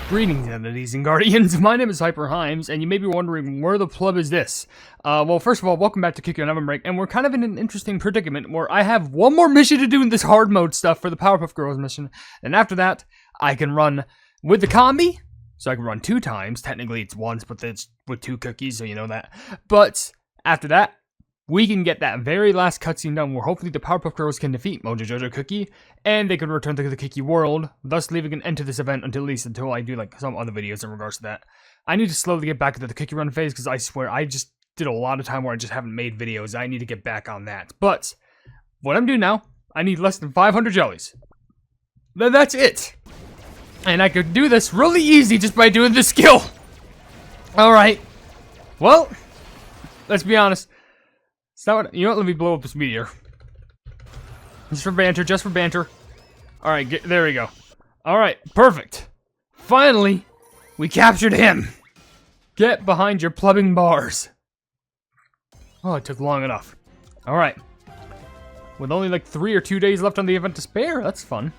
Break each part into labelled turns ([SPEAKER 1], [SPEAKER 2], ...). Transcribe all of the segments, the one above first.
[SPEAKER 1] Greetings, entities and guardians. My name is HyperHimes, and you may be wondering where the pleb is this. Well, first of all, welcome back to Kick on OvenBreak, and we're kind of in an interesting predicament where I have one more mission to do in this hard mode stuff for the Powerpuff Girls mission, and after that, I can run with the Combi, so I can run 2 times. Technically, it's once, but it's with 2 cookies, so you know that. But after that, we can get that very last cutscene done where hopefully the Powerpuff Girls can defeat Mojo Jojo Cookie, and they can return to the Cookie world, thus leaving an end to this event until I do like some other videos in regards to that. I need to slowly get back into the Cookie Run phase because I swear I just did a lot of time where I just haven't made videos. I need to get back on that. But what I'm doing now, I need less than 500 jellies. Then that's it. And I could do this really easy just by doing this skill. Alright. Well, let's be honest. It's not what, you know what, let me blow up this meteor. Just for banter, just for banter. Alright, there we go. Alright, perfect. Finally, we captured him. Get behind your plumbing bars. Oh, it took long enough. Alright. With only like 3 or 2 days left on the event to spare, that's fun.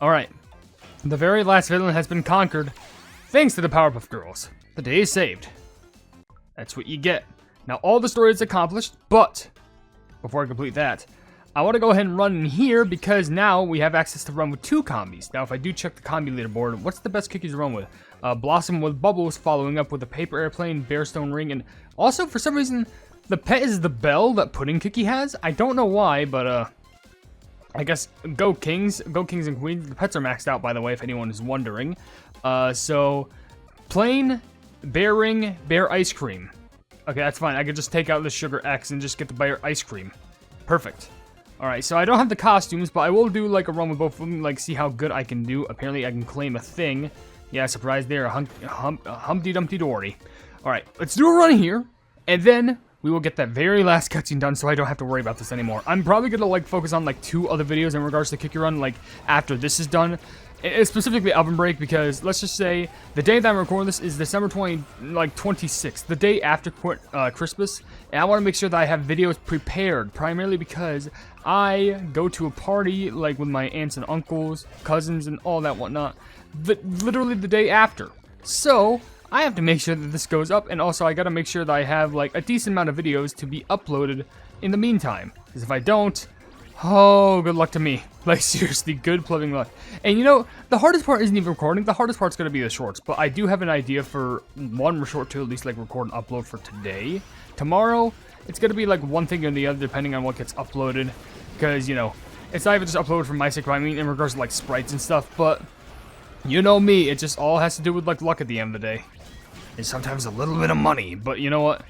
[SPEAKER 1] Alright. The very last villain has been conquered, thanks to the Powerpuff Girls. The day is saved. That's what you get. Now, all the story is accomplished, but before I complete that, I want to go ahead and run in here because now we have access to run with 2 combis. Now, if I do check the combi leaderboard, what's the best cookies to run with? Blossom with Bubbles, following up with a Paper Airplane, Bearstone Ring, and also, for some reason, the pet is the bell that Pudding Cookie has. I don't know why, but, I guess Go Kings and Queens. The pets are maxed out, by the way, if anyone is wondering. So, Plain, Bear Ring, Bear Ice Cream. Okay, that's fine. I could just take out the Sugar X and just get the Bear Ice Cream. Perfect. Alright, so I don't have the costumes, but I will do like a run with both of them, like see how good I can do. Apparently, I can claim a thing. Yeah, surprise there, Humpty Dumpty Dory. Alright, let's do a run here, and then we will get that very last cutscene done so I don't have to worry about this anymore. I'm probably going to like focus on like 2 other videos in regards to Kick Run, like after this is done. It's specifically OvenBreak because let's just say the day that I'm recording this is December 26th, the day after Christmas, and I want to make sure that I have videos prepared, primarily because I go to a party like with my aunts and uncles, cousins, and all that whatnot, literally the day after. So I have to make sure that this goes up, and also I got to make sure that I have like a decent amount of videos to be uploaded in the meantime, because if I don't, oh, good luck to me. Like, seriously, good plumbing luck. And you know, the hardest part isn't even recording. The hardest part's going to be the shorts. But I do have an idea for one short to at least, like, record and upload for today. Tomorrow, it's going to be, like, one thing or the other, depending on what gets uploaded. Because, you know, it's not even just uploaded for my sake, but I mean, in regards to, like, sprites and stuff. But, you know me, it just all has to do with, like, luck at the end of the day. And sometimes a little bit of money. But, you know what?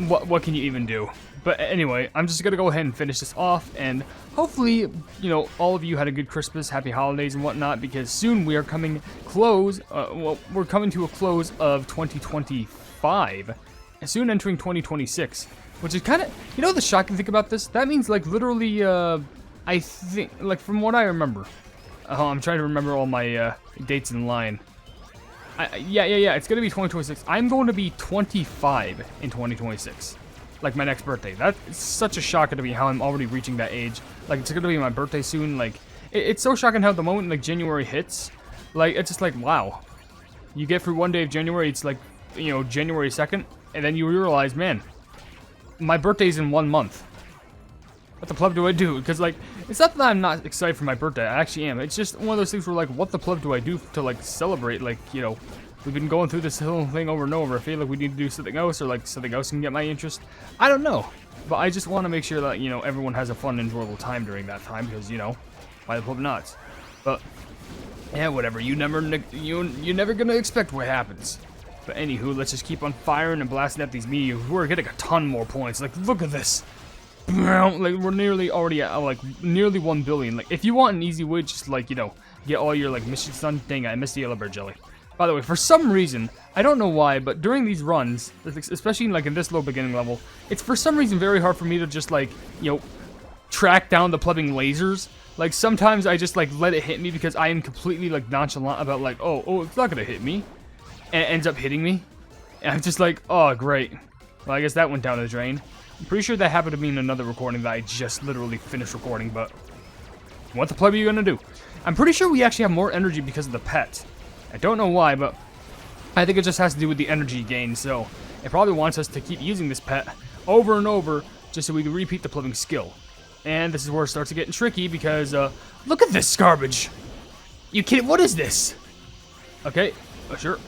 [SPEAKER 1] What can you even do? But anyway, I'm just gonna go ahead and finish this off, and hopefully, you know, all of you had a good Christmas, happy holidays, and whatnot, because soon we are coming we're coming to a close of 2025, and soon entering 2026, which is kind of, you know, the shocking thing about this? That means, like, literally, I think, like, from what I remember, I'm trying to remember all my dates in line. Yeah, it's gonna be 2026. I'm going to be 25 in 2026. Like, my next birthday. That's such a shocker to me how I'm already reaching that age. Like, it's gonna be my birthday soon. Like, it's so shocking how the moment, like, January hits, like, it's just like, wow. You get through one day of January, it's like, you know, January 2nd, and then you realize, man, my birthday's in 1 month. What the pleb do I do? Because, like, it's not that I'm not excited for my birthday. I actually am. It's just one of those things where, like, what the pleb do I do to, like, celebrate? Like, you know, we've been going through this whole thing over and over. I feel like we need to do something else, or like something else can get my interest. I don't know, but I just want to make sure that, you know, everyone has a fun, enjoyable time during that time, because, you know, why the pleb not? But yeah, whatever. You're never gonna expect what happens. But anywho, let's just keep on firing and blasting at these meteors. We're getting a ton more points. Like, look at this. Like, we're nearly already at like nearly 1 billion. Like, if you want an easy way, just like, you know, get all your like missions done. Dang, I missed the yellow bear jelly. By the way, for some reason, I don't know why, but during these runs, especially like in this low beginning level, it's for some reason very hard for me to just like, you know, track down the plubbing lasers. Like, sometimes I just like let it hit me because I am completely like nonchalant about like, oh, it's not gonna hit me, and it ends up hitting me, and I'm just like, oh, great. Well, I guess that went down the drain. I'm pretty sure that happened to me in another recording that I just literally finished recording, but what the pleb are you gonna do? I'm pretty sure we actually have more energy because of the pet. I don't know why, but I think it just has to do with the energy gain, so it probably wants us to keep using this pet over and over just so we can repeat the plumbing skill. And this is where it starts to get tricky because, look at this garbage! You kidding? What is this? Okay, sure.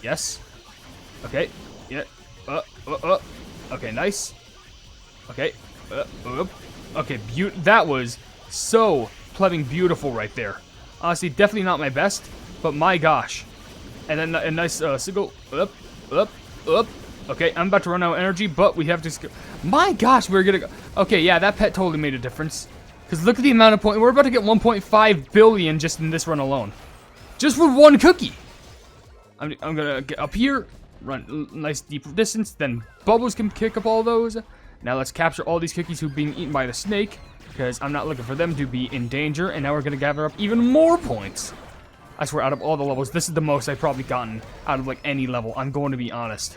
[SPEAKER 1] Yes. Okay, yeah. Okay, nice. Okay, okay, that was so plumbing beautiful right there. Honestly, definitely not my best, but my gosh. And then a nice single up. Okay, I'm about to run out of energy, but we have to. My gosh, we're gonna go. Okay, yeah, that pet totally made a difference. Because look at the amount of points. We're about to get 1.5 billion just in this run alone. Just for one cookie. I'm gonna get up here, run nice deep distance, then Bubbles can kick up all those. Now let's capture all these cookies who are being eaten by the snake, because I'm not looking for them to be in danger, and now we're gonna gather up even more points. I swear, out of all the levels, this is the most I've probably gotten out of, like, any level. I'm going to be honest.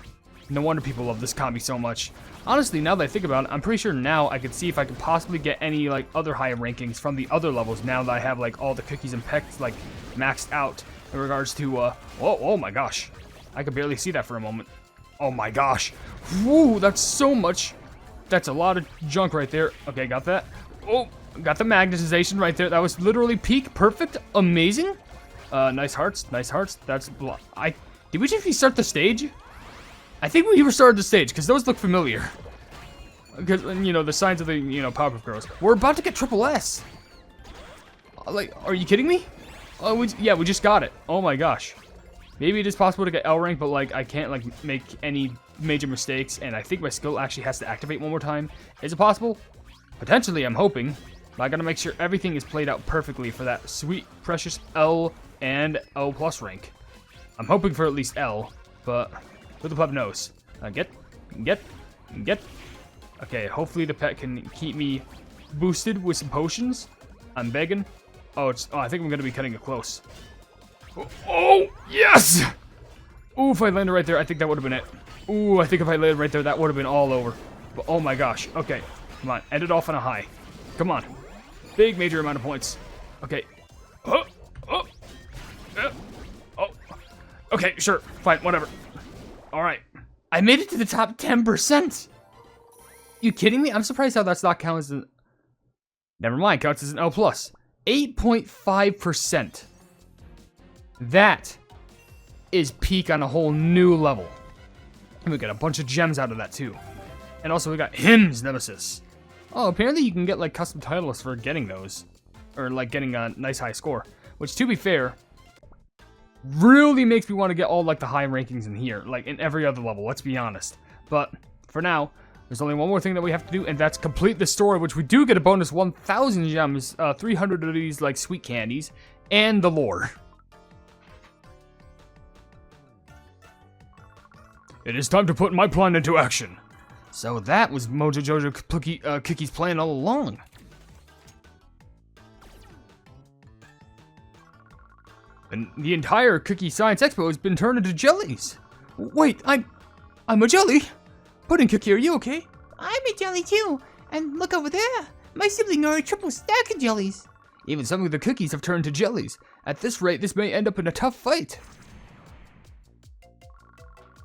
[SPEAKER 1] No wonder people love this combi so much. Honestly, now that I think about it, I'm pretty sure now I could see if I could possibly get any, like, other higher rankings from the other levels now that I have, like, all the cookies and pecks, like, maxed out in regards to, oh my gosh. I could barely see that for a moment. Oh my gosh. Woo, that's so much. That's a lot of junk right there. Okay, got that. Oh, got the magnetization right there. That was literally peak perfect. Amazing. Nice hearts. Nice hearts. That's... Did we just restart the stage? I think we restarted the stage, because those look familiar. Because, you know, the signs of the, you know, Powerpuff Girls. We're about to get triple S. Like, are you kidding me? Oh, yeah, we just got it. Oh my gosh. Maybe it is possible to get L rank, but, like, I can't, like, make any major mistakes, and I think my skill actually has to activate one more time. Is it possible? Potentially, I'm hoping. But I gotta make sure everything is played out perfectly for that sweet, precious L and L plus rank. I'm hoping for at least L, but who the pub knows? Get. Okay, hopefully the pet can keep me boosted with some potions. I'm begging. Oh, I think I'm gonna be cutting it close. Oh, yes! Ooh, if I landed right there, I think that would have been it. Ooh, I think if I landed right there, that would have been all over. But oh my gosh. Okay, come on. End it off on a high. Come on. Big, major amount of points. Okay. Oh. Okay, sure. Fine, whatever. Alright. I made it to the top 10%! You kidding me? I'm surprised how that's not counted as an... Never mind, counts as an L+. 8.5%. That is peak on a whole new level. And we got a bunch of gems out of that, too. And also, we got Hymns Nemesis. Oh, apparently you can get, like, custom titles for getting those. Or, like, getting a nice high score. Which, to be fair, really makes me want to get all, like, the high rankings in here. Like, in every other level, let's be honest. But, for now, there's only one more thing that we have to do, and that's complete the story, which we do get a bonus 1,000 gems, 300 of these, like, sweet candies, and the lore. It is time to put my plan into action. So that was Mojo Jojo Cookie's plan all along. And the entire Cookie Science Expo has been turned into jellies. Wait, I'm a jelly? Pudding Cookie, are you okay?
[SPEAKER 2] I'm a jelly too. And look over there. My sibling are a triple stack of jellies.
[SPEAKER 1] Even some of the cookies have turned to jellies. At this rate, this may end up in a tough fight.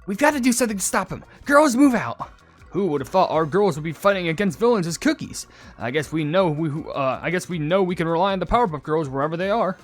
[SPEAKER 1] We've got to do something to stop him. Girls, move out. Who would have thought our girls would be fighting against villains as cookies? I guess we know we can rely on the Powerpuff Girls wherever they are.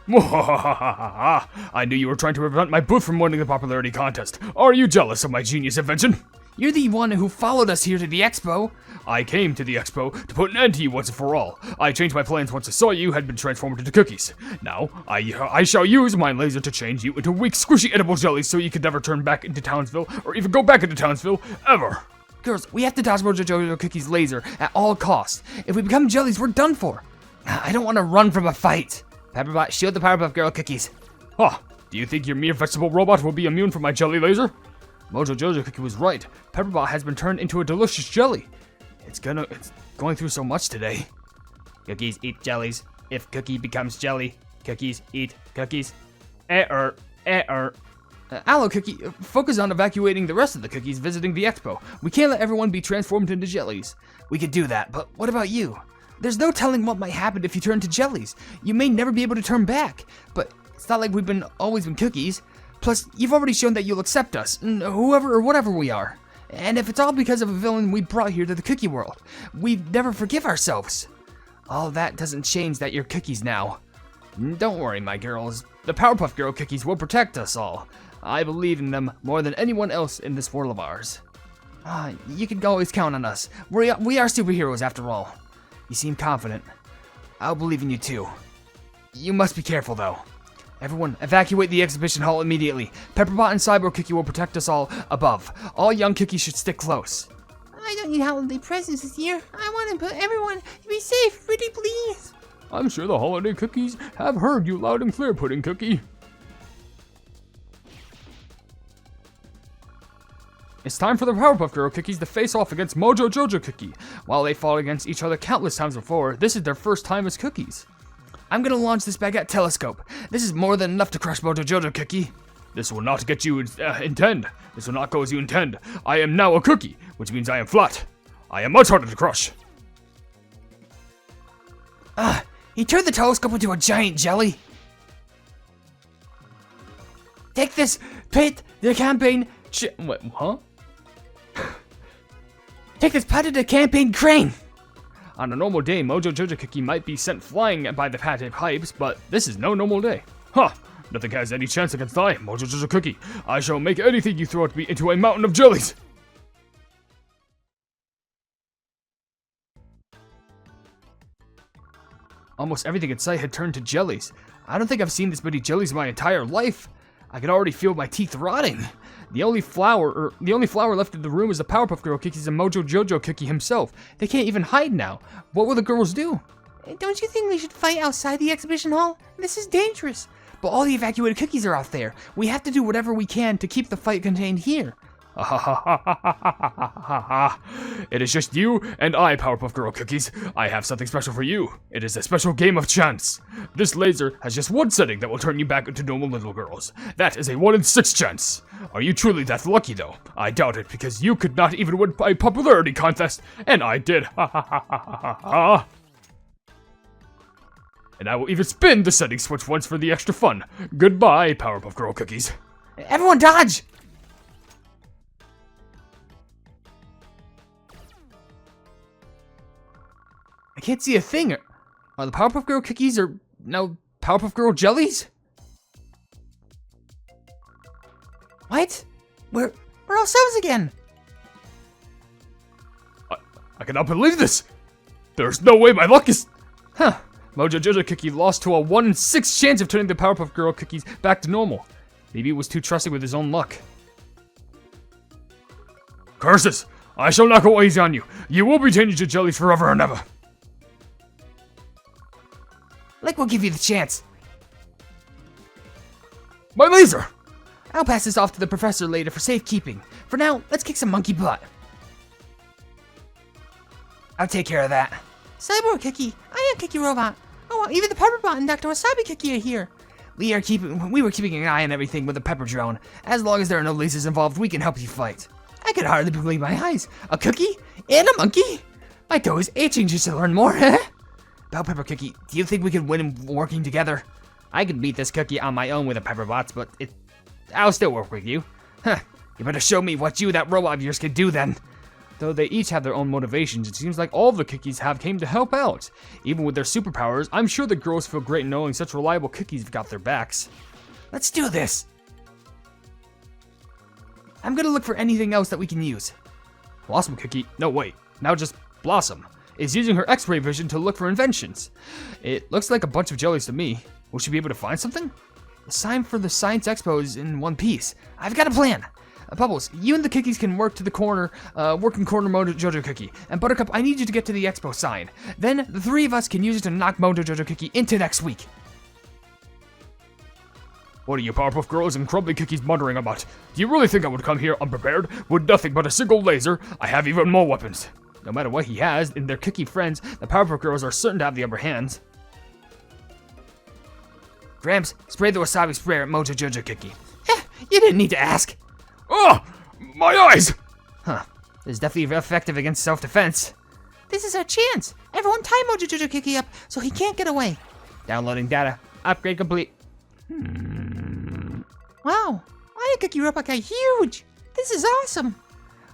[SPEAKER 1] I knew you were trying to prevent my booth from winning the popularity contest. Are you jealous of my genius invention?
[SPEAKER 2] You're the one who followed us here to the expo.
[SPEAKER 1] I came to the expo to put an end to you once and for all. I changed my plans once I saw you had been transformed into cookies. Now, I shall use my laser to change you into weak, squishy edible jellies so you could never turn back into Townsville, or even go back into Townsville, ever.
[SPEAKER 2] Girls, we have to dodge Mojo Jojo Cookie's laser at all costs. If we become jellies, we're done for. I don't want to run from a fight. Pepperbot, shield the Powerpuff Girl cookies.
[SPEAKER 1] Huh, do you think your mere vegetable robot will be immune from my jelly laser? Mojo Jojo Cookie was right. Pepperbot has been turned into a delicious jelly. It's going through so much today.
[SPEAKER 2] Cookies eat jellies. If Cookie becomes jelly, cookies eat cookies.
[SPEAKER 1] Aloe Cookie, focus on evacuating the rest of the cookies visiting the expo. We can't let everyone be transformed into jellies.
[SPEAKER 2] We could do that, but what about you? There's no telling what might happen if you turn to jellies. You may never be able to turn back, but it's not like we've always been cookies. Plus, you've already shown that you'll accept us, whoever or whatever we are. And if it's all because of a villain we brought here to the cookie world, we'd never forgive ourselves. All that doesn't change that you're cookies now. Don't worry, my girls. The Powerpuff Girl cookies will protect us all. I believe in them more than anyone else in this world of ours. You can always count on us. We are superheroes after all. You seem confident. I'll believe in you too. You must be careful though. Everyone, evacuate the exhibition hall immediately. Pepperbot and Cyborg Cookie will protect us all above. All young cookies should stick close.
[SPEAKER 3] I don't need holiday presents this year. I want to put everyone to be safe, pretty please.
[SPEAKER 1] I'm sure the holiday cookies have heard you loud and clear, Pudding Cookie. It's time for the Powerpuff Girl cookies to face off against Mojo Jojo Cookie. While they fought against each other countless times before, this is their first time as cookies. I'm gonna launch this baguette telescope. This is more than enough to crush Mojo Jojo Cookie. This will not get you intend. This will not go as you intend. I am now a cookie, which means I am flat. I am much harder to crush.
[SPEAKER 2] He turned the telescope into a giant jelly. Take this, pit the campaign.
[SPEAKER 1] What, huh?
[SPEAKER 2] Take this pat to the campaign crane.
[SPEAKER 1] On a normal day, Mojo Jojo Cookie might be sent flying by the HyperHimes, but this is no normal day. Ha! Nothing has any chance against I, Mojo Jojo Cookie. I shall make anything you throw at me into a mountain of jellies. Almost everything in sight had turned to jellies. I don't think I've seen this many jellies in my entire life. I could already feel my teeth rotting. The only flower left in the room is the Powerpuff Girl cookies and Mojo Jojo Cookie himself. They can't even hide now. What will the girls do?
[SPEAKER 3] Don't you think we should fight outside the exhibition hall? This is dangerous.
[SPEAKER 2] But all the evacuated cookies are out there. We have to do whatever we can to keep the fight contained here.
[SPEAKER 1] It is just you and I, Powerpuff Girl Cookies. I have something special for you. It is a special game of chance. This laser has just one setting that will turn you back into normal little girls. That is a 1 in 6 chance. Are you truly that lucky, though? I doubt it, because you could not even win a popularity contest, and I did. And I will even spin the setting switch once for the extra fun. Goodbye, Powerpuff Girl Cookies.
[SPEAKER 2] Everyone dodge! I can't see a thing. Are the Powerpuff Girl cookies or now Powerpuff Girl jellies? What? We're ourselves again.
[SPEAKER 1] I cannot believe this. There's no way my luck is... Huh. Mojo Jojo Cookie lost to a 1 in 6 chance of turning the Powerpuff Girl cookies back to normal. Maybe he was too trusting with his own luck. Curses! I shall not go easy on you. You will be changed to jellies forever and ever.
[SPEAKER 2] Like we'll give you the chance.
[SPEAKER 1] My laser!
[SPEAKER 2] I'll pass this off to the professor later for safekeeping. For now, let's kick some monkey butt. I'll take care of that.
[SPEAKER 3] Cyborg Cookie, I am Cookie Robot. Oh, even the Pepperbot and Dr. Wasabi Cookie are here.
[SPEAKER 2] We were keeping an eye on everything with the pepper drone. As long as there are no lasers involved, we can help you fight. I could hardly believe my eyes. A cookie? And a monkey? My toe is itching just to learn more. Bell Pepper Cookie, do you think we could win working together? I could beat this cookie on my own with the Pepperbots, but I'll still work with you. Huh, you better show me what that robot of yours can do then. Though they each have their own motivations, it seems like all the cookies came to help out. Even with their superpowers, I'm sure the girls feel great knowing such reliable cookies have got their backs. Let's do this! I'm gonna look for anything else that we can use. Blossom Cookie, no wait, now just Blossom, is using her X-ray vision to look for inventions. It looks like a bunch of jellies to me. Will she be able to find something? The sign for the Science Expo is in one piece. I've got a plan! Bubbles, you and the cookies can work to the corner, working corner Mojo Jojo Cookie. And Buttercup, I need you to get to the expo sign. Then, the three of us can use it to knock Mojo Jojo Cookie into next week.
[SPEAKER 1] What are you Powerpuff Girls and Crumbly Cookies muttering about? Do you really think I would come here unprepared, with nothing but a single laser? I have even more weapons. No matter what he has, in their cookie friends, the Powerpuff Girls are certain to have the upper hand. Gramps, spray the wasabi sprayer at Mojo Jojo Cookie. You didn't need to ask. Oh! My eyes! Huh. This is definitely effective against self-defense.
[SPEAKER 3] This is our chance. Everyone tie Mojo Jojo Cookie up so he can't get away.
[SPEAKER 2] Downloading data. Upgrade complete.
[SPEAKER 3] Wow, Iron Cookie Robot got huge. This is awesome.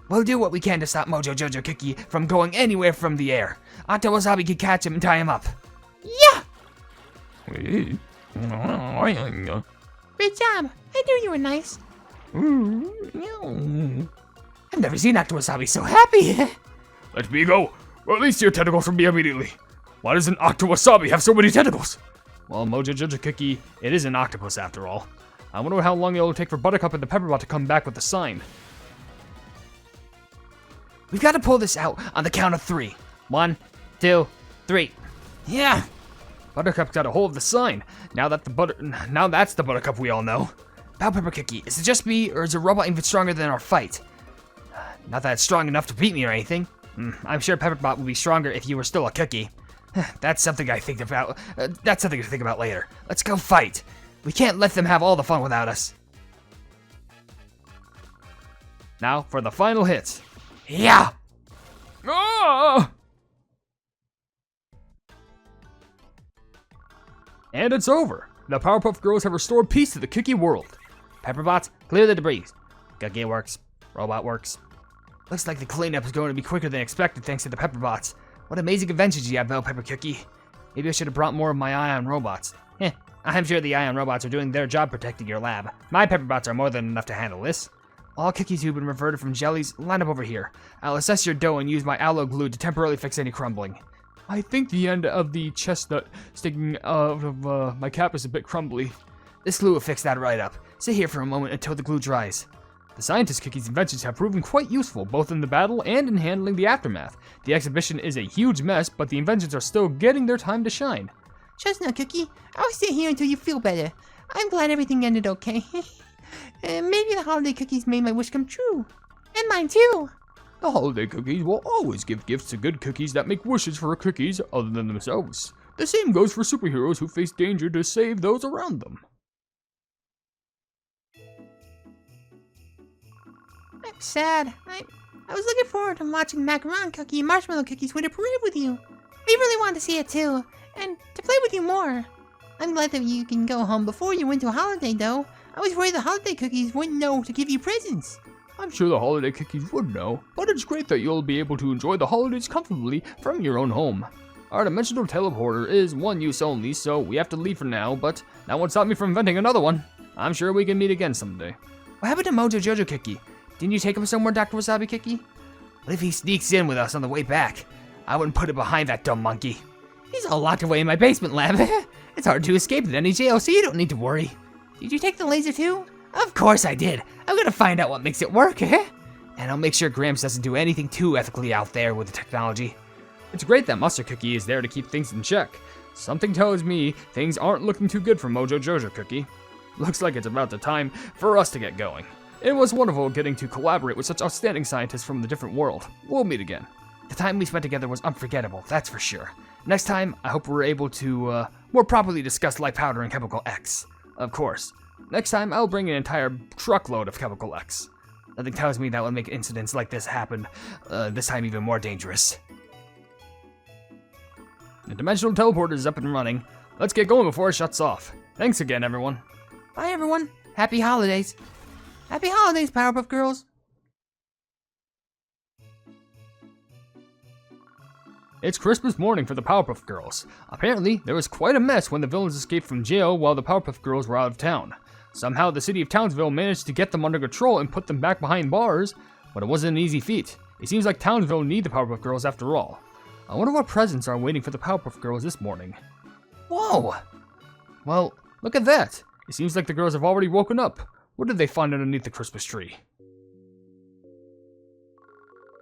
[SPEAKER 2] We'll do what we can to stop Mojo Jojo Cookie from going anywhere from the air. Octo Wasabi can catch him and tie him up.
[SPEAKER 3] Yeah. Great job. I knew you were nice.
[SPEAKER 2] I've never seen Octo Wasabi so happy.
[SPEAKER 1] Let me go, or at least your tentacles from me immediately. Why does an Wasabi have so many tentacles? Well, Mojo Jojo Cookie, it is an octopus after all. I wonder how long it'll take for Buttercup and the Pepperbot to come back with the sign.
[SPEAKER 2] We've got to pull this out on the count of 3. 1, 2, 3.
[SPEAKER 1] Yeah. Buttercup's got a hold of the sign. Now that's the Buttercup we all know.
[SPEAKER 2] Bow Pepper Cookie, is it just me, or is the robot even stronger than our fight? Not that it's strong enough to beat me or anything. I'm sure Pepperbot would be stronger if you were still a cookie. That's something I think about. That's something to think about later. Let's go fight. We can't let them have all the fun without us.
[SPEAKER 1] Now for the final hits.
[SPEAKER 2] Yeah!
[SPEAKER 1] Ah! And it's over. The Powerpuff Girls have restored peace to the cookie world.
[SPEAKER 2] Pepperbots, clear the debris. Cookie works. Robot works. Looks like the cleanup is going to be quicker than expected thanks to the Pepperbots. What amazing inventions you have, Bell Pepper Cookie. Maybe I should have brought more of my ion robots. I'm sure the ion robots are doing their job protecting your lab. My Pepperbots are more than enough to handle this. All cookies who've been reverted from jellies, line up over here. I'll assess your dough and use my aloe glue to temporarily fix any crumbling.
[SPEAKER 1] I think the end of the chestnut sticking out of my cap is a bit crumbly.
[SPEAKER 2] This glue will fix that right up. Sit here for a moment until the glue dries.
[SPEAKER 1] The Scientist Cookie's inventions have proven quite useful, both in the battle and in handling the aftermath. The exhibition is a huge mess, but the inventions are still getting their time to shine.
[SPEAKER 3] Chestnut Cookie, I'll stay here until you feel better. I'm glad everything ended okay. Maybe the holiday cookies made my wish come true. And mine too.
[SPEAKER 1] The holiday cookies will always give gifts to good cookies that make wishes for cookies other than themselves. The same goes for superheroes who face danger to save those around them.
[SPEAKER 3] I'm sad. I was looking forward to watching macaron cookie and marshmallow cookies win a parade with you. We really wanted to see it too, and to play with you more. I'm glad that you can go home before you went to a holiday though. I was worried the holiday cookies wouldn't know to give you presents.
[SPEAKER 1] I'm sure the holiday cookies would know, but it's great that you'll be able to enjoy the holidays comfortably from your own home. Our dimensional teleporter is one use only, so we have to leave for now, but that won't stop me from inventing another one. I'm sure we can meet again someday.
[SPEAKER 2] What happened to Mojo Jojo Cookie? Didn't you take him somewhere, Dr. Wasabi Cookie? What if he sneaks in with us on the way back? I wouldn't put it behind that dumb monkey. He's all locked away in my basement lab. It's hard to escape at any jail, so you don't need to worry.
[SPEAKER 3] Did you take the laser too?
[SPEAKER 2] Of course I did. I'm gonna find out what makes it work, and I'll make sure Gramps doesn't do anything too ethically out there with the technology.
[SPEAKER 1] It's great that Mustard Cookie is there to keep things in check. Something tells me things aren't looking too good for Mojo Jojo Cookie. Looks like it's about the time for us to get going. It was wonderful getting to collaborate with such outstanding scientists from the different world. We'll meet again.
[SPEAKER 2] The time we spent together was unforgettable, that's for sure. Next time, I hope we're able to more properly discuss light powder and chemical X. Of course. Next time, I'll bring an entire truckload of chemical X. Nothing tells me that will make incidents like this happen, this time even more dangerous.
[SPEAKER 1] The dimensional teleporter is up and running. Let's get going before it shuts off. Thanks again, everyone.
[SPEAKER 3] Bye, everyone.
[SPEAKER 2] Happy holidays.
[SPEAKER 3] Happy holidays, Powerpuff Girls.
[SPEAKER 1] It's Christmas morning for the Powerpuff Girls. Apparently, there was quite a mess when the villains escaped from jail while the Powerpuff Girls were out of town. Somehow, the city of Townsville managed to get them under control and put them back behind bars, but it wasn't an easy feat. It seems like Townsville need the Powerpuff Girls after all. I wonder what presents are waiting for the Powerpuff Girls this morning.
[SPEAKER 2] Whoa!
[SPEAKER 1] Well, look at that. It seems like the girls have already woken up. What did they find underneath the Christmas tree?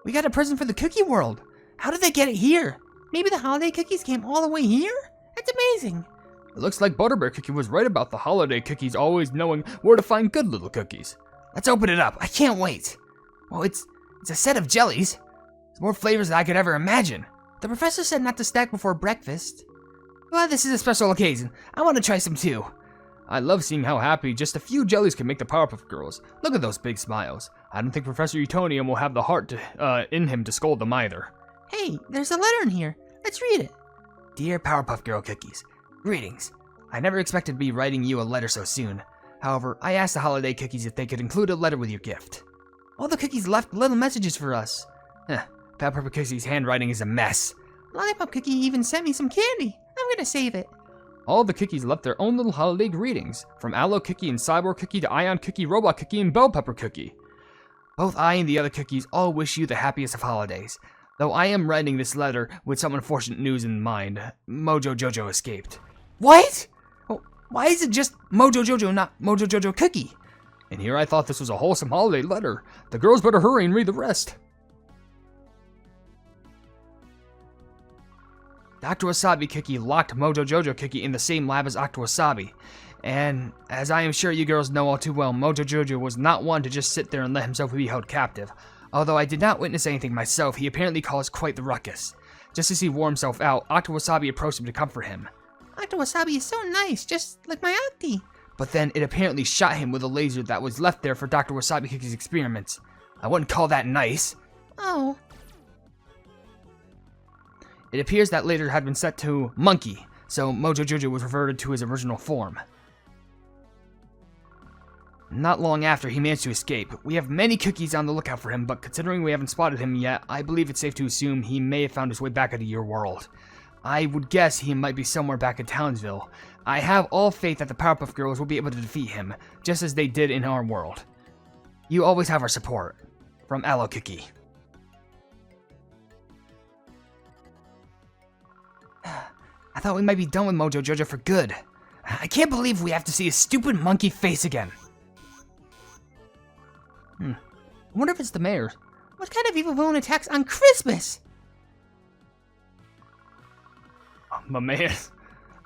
[SPEAKER 2] We got a present for the cookie world. How did they get it here?
[SPEAKER 3] Maybe the holiday cookies came all the way here? That's amazing.
[SPEAKER 1] It looks like Butterbear Cookie was right about the holiday cookies always knowing where to find good little cookies.
[SPEAKER 2] Let's open it up. I can't wait. Well, it's a set of jellies. It's more flavors than I could ever imagine. The professor said not to stack before breakfast. Well, this is a special occasion. I want to try some too.
[SPEAKER 1] I love seeing how happy just a few jellies can make the Powerpuff Girls. Look at those big smiles. I don't think Professor Utonium will have the heart in him to scold them either.
[SPEAKER 3] Hey, there's a letter in here. Let's read it.
[SPEAKER 2] Dear Powerpuff Girl Cookies, greetings. I never expected to be writing you a letter so soon. However, I asked the holiday cookies if they could include a letter with your gift. All the cookies left little messages for us. Powerpuff Cookies' handwriting is a mess.
[SPEAKER 3] Lollipop Cookie even sent me some candy. I'm gonna save it.
[SPEAKER 1] All the cookies left their own little holiday greetings, from Aloe Cookie and Cyborg Cookie to Ion Cookie, Robot Cookie, and Bell Pepper Cookie.
[SPEAKER 2] Both I and the other cookies all wish you the happiest of holidays. Though I am writing this letter with some unfortunate news in mind. Mojo Jojo escaped. What? Oh, why is it just Mojo Jojo, not Mojo Jojo Cookie?
[SPEAKER 1] And here I thought this was a wholesome holiday letter. The girls better hurry and read the rest.
[SPEAKER 2] Dr. Wasabi Cookie locked Mojo Jojo Cookie in the same lab as Dr. Wasabi. And as I am sure you girls know all too well, Mojo Jojo was not one to just sit there and let himself be held captive. Although I did not witness anything myself, he apparently caused quite the ruckus. Just as he wore himself out, Dr. Wasabi approached him to comfort him.
[SPEAKER 3] Dr. Wasabi is so nice, just like my auntie.
[SPEAKER 2] But then it apparently shot him with a laser that was left there for Dr. Wasabi Cookie's experiments. I wouldn't call that nice.
[SPEAKER 3] Oh.
[SPEAKER 2] It appears that laser had been set to Monkey, so Mojo Jojo was reverted to his original form. Not long after, he managed to escape. We have many cookies on the lookout for him, but considering we haven't spotted him yet, I believe it's safe to assume he may have found his way back into your world. I would guess he might be somewhere back in Townsville. I have all faith that the Powerpuff Girls will be able to defeat him, just as they did in our world. You always have our support. From Aloe Cookie. I thought we might be done with Mojo Jojo for good. I can't believe we have to see his stupid monkey face again. I wonder if it's the mayor.
[SPEAKER 3] What kind of evil villain attacks on Christmas?
[SPEAKER 1] My man.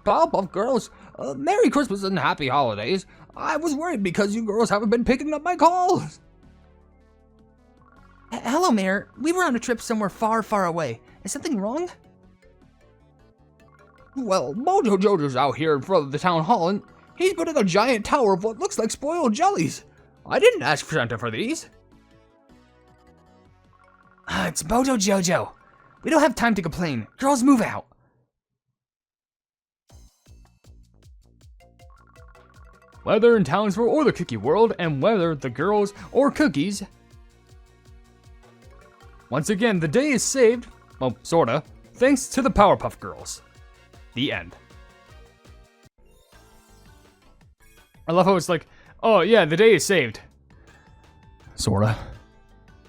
[SPEAKER 1] Powerpuff Girls, Merry Christmas and Happy Holidays. I was worried because you girls haven't been picking up my calls.
[SPEAKER 2] Hello, Mayor. We were on a trip somewhere far, far away. Is something wrong?
[SPEAKER 1] Well, Mojo Jojo's out here in front of the town hall, and he's building a giant tower of what looks like spoiled jellies. I didn't ask Santa for these.
[SPEAKER 2] It's Mojo Jojo. We don't have time to complain. Girls, move out.
[SPEAKER 1] Whether in Townsville or the Cookie World, and whether the girls or cookies. Once again, the day is saved, well, sorta, thanks to the Powerpuff Girls. The end. I love how it's like, oh yeah, the day is saved. Sorta.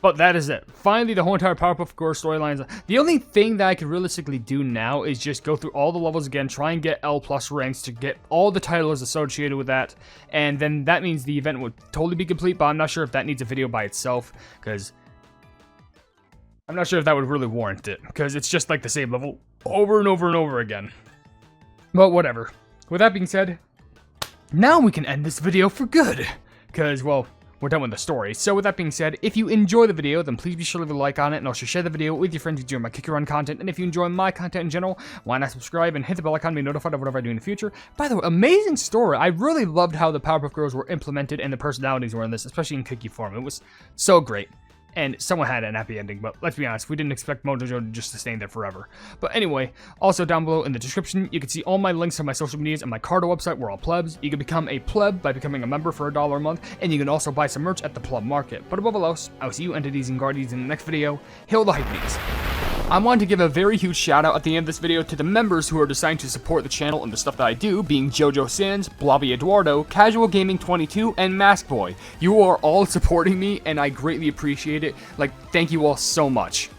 [SPEAKER 1] But that is it. Finally, the whole entire Powerpuff Girls storyline. The only thing that I could realistically do now is just go through all the levels again, try and get L+ ranks to get all the titles associated with that, and then that means the event would totally be complete, but I'm not sure if that needs a video by itself, because I'm not sure if that would really warrant it, because it's just like the same level over and over and over again. But whatever. With that being said, now we can end this video for good, because, well, we're done with the story. So with that being said, if you enjoy the video, then please be sure to leave a like on it, and also share the video with your friends who enjoy my Cookie Run content. And if you enjoy my content in general, why not subscribe and hit the bell icon to be notified of whatever I do in the future. By the way, amazing story. I really loved how the Powerpuff Girls were implemented and the personalities were in this, especially in cookie form. It was so great. And someone had an happy ending, but let's be honest, we didn't expect Mojo Jojo just to stay there forever. But anyway, also down below in the description, you can see all my links to my social medias and my Cardo website where all plebs. You can become a pleb by becoming a member for $1 a month, and you can also buy some merch at the pleb market. But above all else, I will see you entities and guardians in the next video. Hail the Hypenese. I wanted to give a very huge shout out at the end of this video to the members who are deciding to support the channel and the stuff that I do, being Jojo Sins, Blobby Eduardo, Casual Gaming 22, and Mask Boy. You are all supporting me, and I greatly appreciate it. Like, thank you all so much.